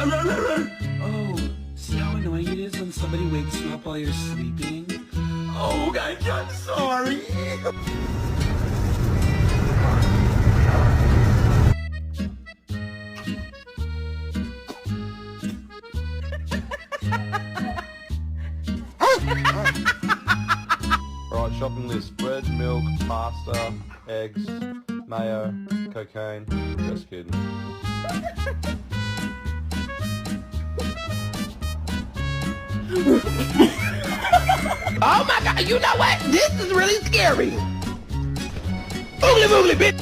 Oh, see how annoying it is when somebody wakes you up while you're sleeping? Oh, guys, I'm sorry. Alright, shopping list. Bread, milk, pasta, eggs, mayo, cocaine. Just kidding. Oh my god, you know what? This is really scary. Oogly boogly bitch.